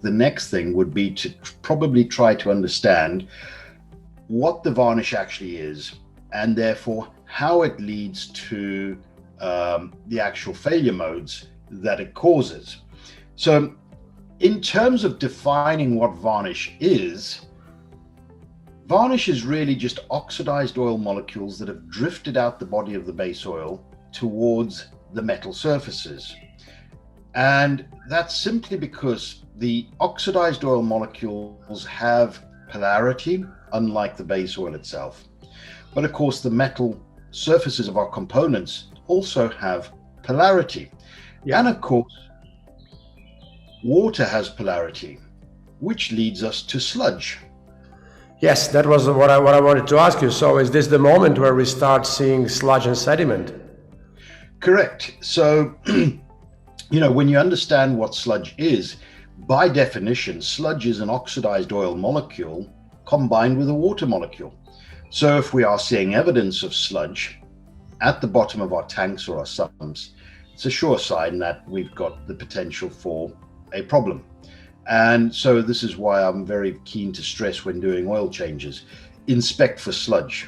the next thing would be to probably try to understand what the varnish actually is, and therefore how it leads to the actual failure modes that it causes. So in terms of defining what varnish is really just oxidized oil molecules that have drifted out the body of the base oil towards the metal surfaces. And that's simply because the oxidized oil molecules have polarity, unlike the base oil itself. But of course, the metal surfaces of our components also have polarity. Yeah. And of course, water has polarity, which leads us to sludge. Yes, that was what I wanted to ask you. So is this the moment where we start seeing sludge and sediment? Correct. So, when you understand what sludge is, by definition, sludge is an oxidized oil molecule combined with a water molecule. So if we are seeing evidence of sludge at the bottom of our tanks or our sumps, it's a sure sign that we've got the potential for a problem. And so this is why I'm very keen to stress when doing oil changes, inspect for sludge.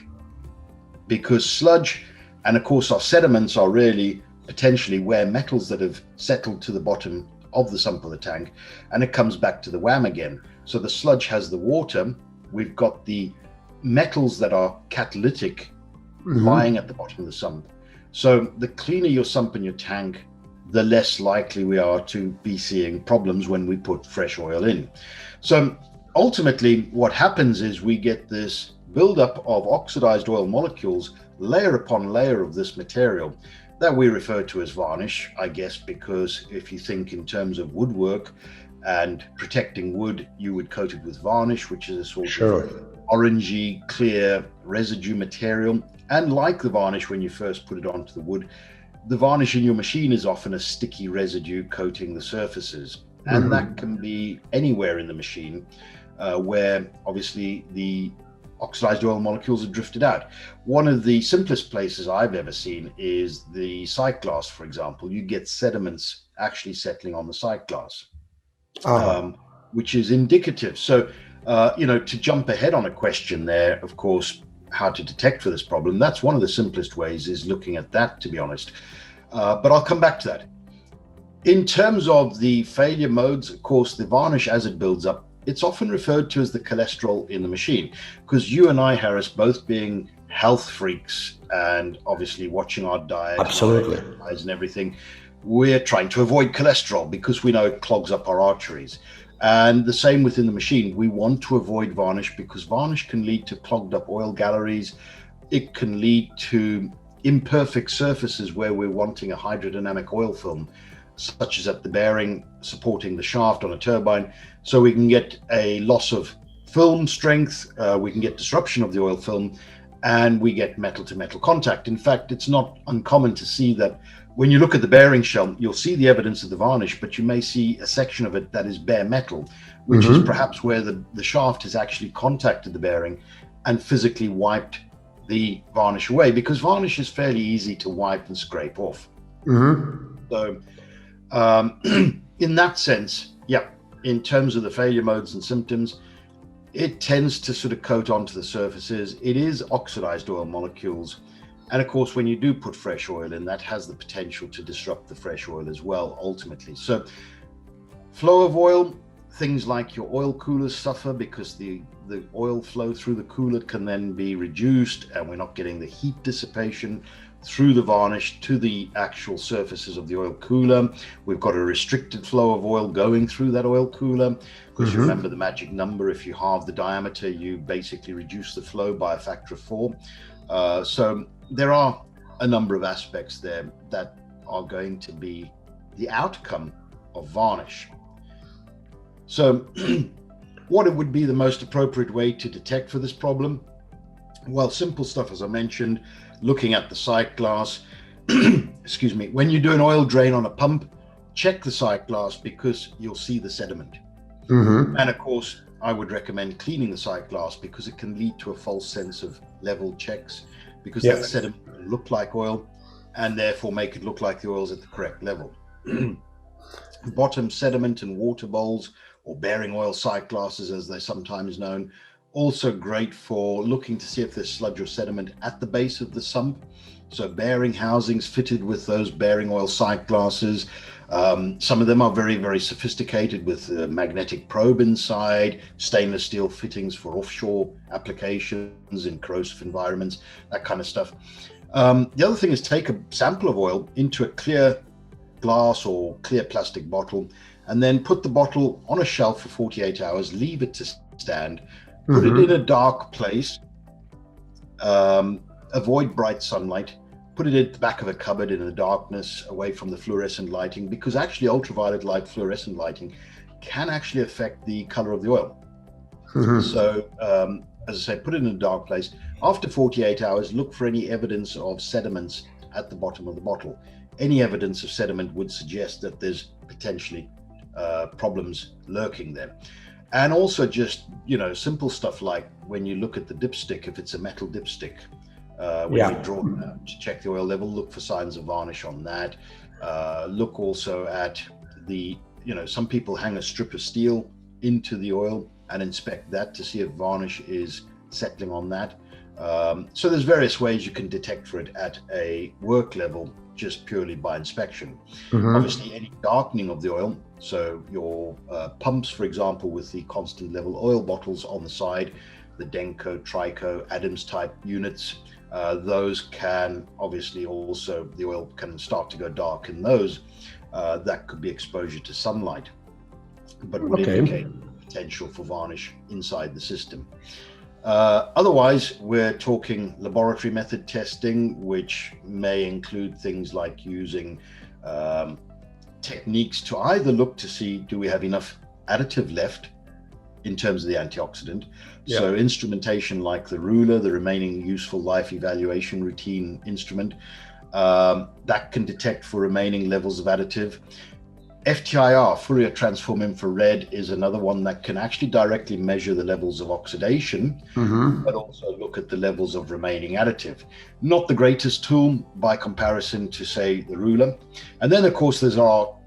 Because sludge, and of course our sediments, are really potentially where metals that have settled to the bottom of the sump of the tank, and it comes back to the WAM again. So the sludge has the water, we've got the metals that are catalytic lying at the bottom of the sump. So the cleaner your sump and your tank, the less likely we are to be seeing problems when we put fresh oil in. So ultimately what happens is we get this buildup of oxidized oil molecules, layer upon layer of this material that we refer to as varnish, I guess, because if you think in terms of woodwork and protecting wood, you would coat it with varnish, which is a sort of orangey, clear residue material. And like the varnish, when you first put it onto the wood, the varnish in your machine is often a sticky residue coating the surfaces. And that can be anywhere in the machine where obviously the oxidized oil molecules are drifted out. One of the simplest places I've ever seen is the sight glass, for example. You get sediments actually settling on the sight glass, which is indicative. So, to jump ahead on a question there, of course, how to detect for this problem, that's one of the simplest ways, is looking at that, to be honest. But I'll come back to that. In terms of the failure modes, of course, the varnish, as it builds up, it's often referred to as the cholesterol in the machine, because you and I, Harris, both being health freaks and obviously watching our diet, absolutely, and everything, we're trying to avoid cholesterol because we know it clogs up our arteries. And the same within the machine. We want to avoid varnish because varnish can lead to clogged up oil galleries. It can lead to imperfect surfaces where we're wanting a hydrodynamic oil film, such as at the bearing supporting the shaft on a turbine. So we can get a loss of film strength, we can get disruption of the oil film, and we get metal to metal contact. In fact, it's not uncommon to see that when you look at the bearing shell, you'll see the evidence of the varnish, but you may see a section of it that is bare metal, which is perhaps where the shaft has actually contacted the bearing and physically wiped the varnish away, because varnish is fairly easy to wipe and scrape off. So in that sense, in terms of the failure modes and symptoms, it tends to sort of coat onto the surfaces. It is oxidized oil molecules. And of course, when you do put fresh oil in, that has the potential to disrupt the fresh oil as well, ultimately. So flow of oil, things like your oil coolers suffer because the oil flow through the cooler can then be reduced, and we're not getting the heat dissipation through the varnish to the actual surfaces of the oil cooler. We've got a restricted flow of oil going through that oil cooler, because you remember the magic number, if you halve the diameter, you basically reduce the flow by a factor of 4. So there are a number of aspects there that are going to be the outcome of varnish. So what would be the most appropriate way to detect for this problem? Well, simple stuff, as I mentioned, looking at the sight glass. Excuse me. When you do an oil drain on a pump, check the sight glass because you'll see the sediment. And of course, I would recommend cleaning the sight glass because it can lead to a false sense of level checks, because that sediment will look like oil and therefore make it look like the oil's at the correct level. Bottom sediment and water bowls or bearing oil sight glasses as they're sometimes known. Also great for looking to see if there's sludge or sediment at the base of the sump. So bearing housings fitted with those bearing oil sight glasses. Some of them are very, very sophisticated with a magnetic probe inside, stainless steel fittings for offshore applications in corrosive environments, that kind of stuff. The other thing is take a sample of oil into a clear glass or clear plastic bottle, and then put the bottle on a shelf for 48 hours, leave it to stand, put it in a dark place, avoid bright sunlight, put it at the back of a cupboard in the darkness away from the fluorescent lighting, because actually ultraviolet light fluorescent lighting can actually affect the color of the oil. So as I say, put it in a dark place. After 48 hours, look for any evidence of sediments at the bottom of the bottle. Any evidence of sediment would suggest that there's potentially problems lurking there. And also just, simple stuff like when you look at the dipstick, if it's a metal dipstick, when you draw it out to check the oil level, look for signs of varnish on that. Look also at some people hang a strip of steel into the oil and inspect that to see if varnish is settling on that. So there's various ways you can detect for it at a work level, just purely by inspection. Obviously, any darkening of the oil, so your pumps, for example, with the constant level oil bottles on the side, the Denko, Trico, Adams type units, those can obviously also, the oil can start to go dark in those. That could be exposure to sunlight, but would indicate potential for varnish inside the system. Otherwise, we're talking laboratory method testing, which may include things like using techniques to either look to see, do we have enough additive left in terms of the antioxidant? So instrumentation like the ruler, the remaining useful life evaluation routine instrument, that can detect for remaining levels of additive. FTIR, Fourier Transform Infrared, is another one that can actually directly measure the levels of oxidation, but also look at the levels of remaining additive. Not the greatest tool by comparison to, say, the ruler. And then, of course, there's our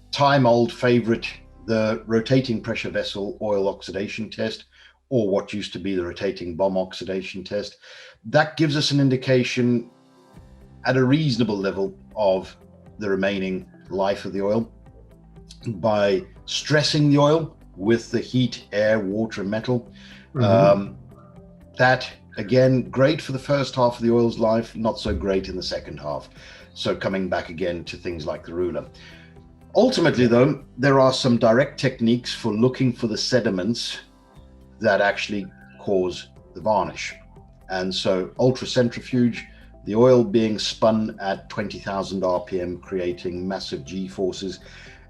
time-old favorite, the rotating pressure vessel oil oxidation test, or what used to be the rotating bomb oxidation test. That gives us an indication at a reasonable level of the remaining life of the oil by stressing the oil with the heat, air, water, and metal. That, again, great for the first half of the oil's life, not so great in the second half. So coming back again to things like the ruler. Ultimately, though, there are some direct techniques for looking for the sediments that actually cause the varnish. And so ultracentrifuge, the oil being spun at 20,000 RPM, creating massive G forces.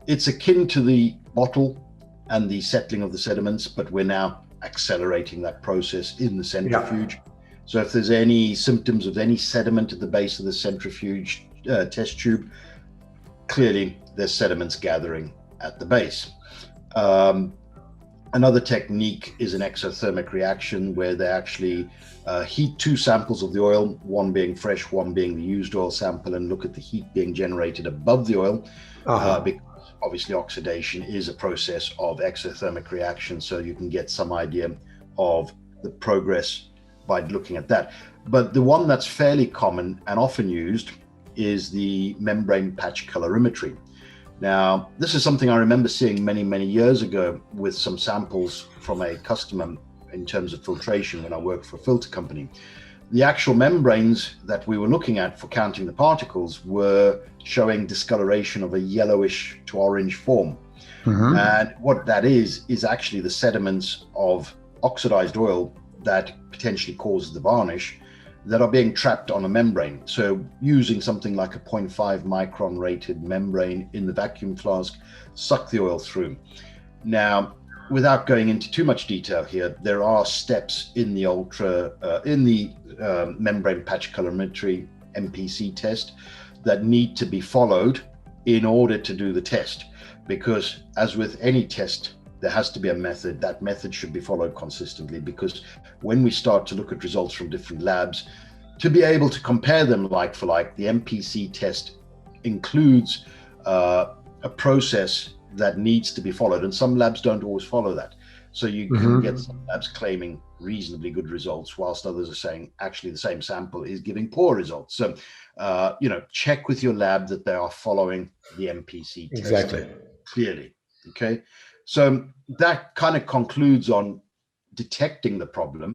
It's akin to the bottle and the settling of the sediments, but we're now accelerating that process in the centrifuge. So if there's any symptoms of any sediment at the base of the centrifuge test tube, clearly there's sediments gathering at the base. Another technique is an exothermic reaction where they actually heat two samples of the oil, one being fresh, one being the used oil sample, and look at the heat being generated above the oil, because obviously oxidation is a process of exothermic reaction, so you can get some idea of the progress by looking at that. But the one that's fairly common and often used is the membrane patch colorimetry. Now, this is something I remember seeing many, many years ago with some samples from a customer in terms of filtration when I worked for a filter company. The actual membranes that we were looking at for counting the particles were showing discoloration of a yellowish to orange form. And what that is actually the sediments of oxidized oil that potentially causes the varnish that are being trapped on a membrane. So using something like a 0.5 micron rated membrane in the vacuum flask, suck the oil through. Now, without going into too much detail here, there are steps in the membrane patch colorimetry MPC test that need to be followed in order to do the test, because as with any test, there has to be a method. That method should be followed consistently, because when we start to look at results from different labs, to be able to compare them like for like, the MPC test includes a process that needs to be followed, and some labs don't always follow that. So you can get some labs claiming reasonably good results, whilst others are saying actually the same sample is giving poor results. So, check with your lab that they are following the MPC test Exactly. clearly. Okay, so that kind of concludes on detecting the problem.